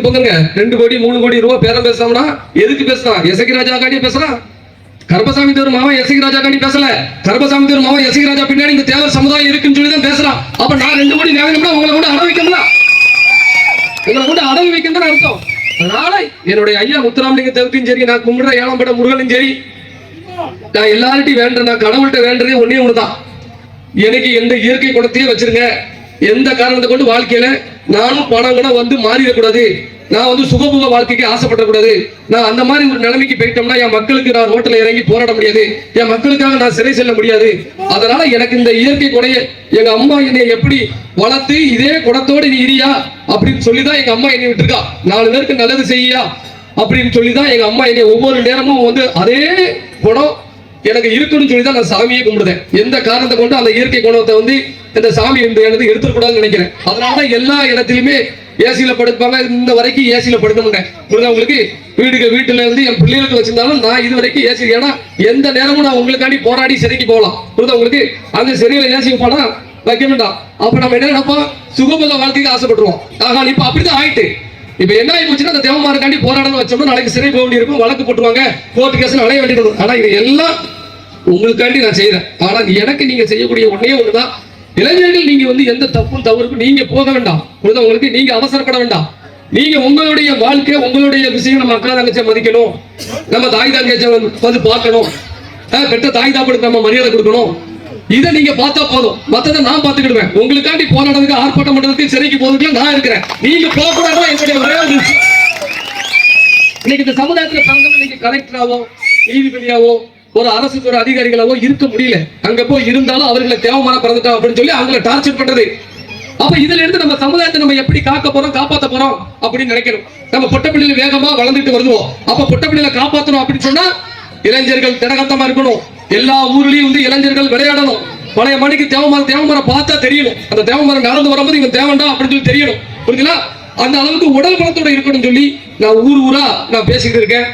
போங்க 2 கோடி 3 கோடி ரூபாய் பேரம் பேசுறாங்கன்னா எதுக்கு பேசுறான்? எசகி ராஜா காண்டி பேசுறான். கருப்பசாமி தேவர் மாவன் எசகி ராஜா காண்டி பேசல. கருப்பசாமி தேவர் மாவன் எசகி ராஜா பின்னாடி இந்த தேவர் சமுதாயம் இருக்குன்னு சொல்லி தான் பேசுறான். அப்ப நான் 2 கோடி வாங்கணும்னா உங்களை கூட அடை வைக்கணும்னா உங்களை கூட அடை வைக்கணும் அர்த்தம். அதனால என்னுடைய ஐயா முத்துராமலிங்க தேவத்தையும் சரி, நான் கும்பிடுற ஏழம்பட முருகனும் சரி, நான் எல்லார்ட்டையும் வேண்டேன். நான் கடவுள்கிட்ட வேண்டதே ஒன்னே ஒண்ணுதான். எனக்கு எந்த இயற்கை குணத்தையே வச்சிருங்க. எந்த காரணத்தை கொண்டு வாழ்க்கையில நானும் பணம் கூட வந்து மாறிடக்கூடாது. நான் வந்து சுகபோக வாழ்க்கைக்கு ஆசைப்படக்கூடாது. நான் அந்த மாதிரி ஒரு நிலைமைக்கு போயிட்டோம்னா என் மக்களுக்கு நான் ரோட்டில் இறங்கி போராட முடியாது. என் மக்களுக்காக நான் சிறை செல்ல முடியாது. அதனால எனக்கு இந்த இயற்கை குணைய எங்க அம்மா என்னை எப்படி வளர்த்து இதே குணத்தோடு நீ இரியா அப்படின்னு சொல்லிதான் எங்க அம்மா என்னை விட்டுருக்கா. 4 பேருக்கு நல்லது செய்யா அப்படின்னு சொல்லிதான் எங்க அம்மா என்னை ஒவ்வொரு நேரமும் வந்து அதே குணம் எனக்கு இருக்குன்னு சொல்லி தான் நான் சாமியை கும்பிடுறேன். எந்த காரணத்தை கொண்டு அந்த இயற்கை குணத்தை வந்து இந்த சாமி எனக்கு எடுத்துக்கூடாதுன்னு நினைக்கிறேன். அதனாலதான் எல்லா இடத்திலுமே ஏசியில படுப்பாங்க. இந்த வரைக்கும் ஏசியில படுக்கணுங்க. உங்களுக்கு வீட்டுல இருந்து என் பிள்ளைகளுக்கு வச்சிருந்தாலும் நான் இது வரைக்கும் ஏசி. ஏன்னா எந்த நேரமும் நான் உங்களுக்காண்டி போராடி சிறைக்கு போகலாம். உங்களுக்கு அங்க சிறையில ஏசி போனா வைக்க வேண்டாம். அப்ப நம்ம என்ன நினைப்போம்? சுகபோக வாழ்க்கைக்கு ஆசைப்பட்டுருவோம். ஆகா இப்ப அப்படிதான் ஆயிட்டு. இப்ப என்ன ஆகி போச்சுன்னா அந்த தேவமாருக்காண்டி போராடணும் வச்சோம்னா நாளைக்கு சிறை போக வேண்டியிருக்கும், வழக்கு போட்டுருவாங்க, கோர்ட்டு கேஸ் அலைய வேண்டியிருக்கும். ஆனா இது எல்லாம் உங்களுக்காண்டி நான் செய்யறேன். ஆனா எனக்கு நீங்க செய்யக்கூடிய ஒன்னே ஒண்ணுதான், இளைஞர்கள் நீங்க வந்து எந்த தப்பும் தவறுக்கும் நீங்க போக வேண்டாம். உங்களுக்கு நீங்க அவசரப்பட வேண்டாம். நீங்க உங்களுடைய வாழ்க்கை உங்களுடைய விஷயம் நம்ம அக்கா தங்கச்சியை மதிக்கணும், நம்ம தாய் தங்கச்சியை வந்து பார்க்கணும், பெற்ற தாய் தாப்புக்கு நம்ம மரியாதை கொடுக்கணும். இதை நீங்க பார்த்தா போதும், மத்ததை நான் பார்த்துக்கிடுவேன். உங்களுக்காண்டி போராடுறதுக்கு ஆர்ப்பாட்டம் பண்றதுக்கு சிறைக்கு போறதுக்கு நான் இருக்கிறேன். நீங்க போகக்கூடாது என்னுடைய ஒரே ஒரு விஷயம். இன்னைக்கு இந்த சமுதாயத்துல பிறந்தவங்க நீங்க கலெக்டராவோ நீதிபதியாவோ ஒரு அரசு துறை அதிகாரிகளாவோ இருக்க முடியல. அங்க போய் இருந்தாலும் அவர்களை தேவமான பிறந்துட்டோம் அப்படின்னு சொல்லி அவங்களை டார்ச்சர் பண்றது. அப்ப இதுல இருந்து நம்ம சமுதாயத்தை நம்ம எப்படி காக்க போறோம், காப்பாற்ற போறோம் அப்படின்னு நினைக்கணும். நம்ம பொட்டப்பிள்ளையில வேகமா வளர்ந்துட்டு வருவோம். அப்ப பொட்டப்பிள்ளையில காப்பாற்றணும் அப்படின்னு சொன்னா இளைஞர்கள் திடகத்தமா இருக்கணும். எல்லா ஊர்லயும் வந்து இளைஞர்கள் விளையாடணும். பழைய மணிக்கு தேவமரம் பார்த்தா தெரியணும். அந்த தேவமரம் நடந்து வரும்போது இவன் தேவண்டா அப்படின்னு சொல்லி தெரியணும். புரியுதுங்களா? அந்த அளவுக்கு உடல் பலத்தோட இருக்கணும் சொல்லி நான் ஊரா நான் பேசிக்கிட்டு இருக்கேன்.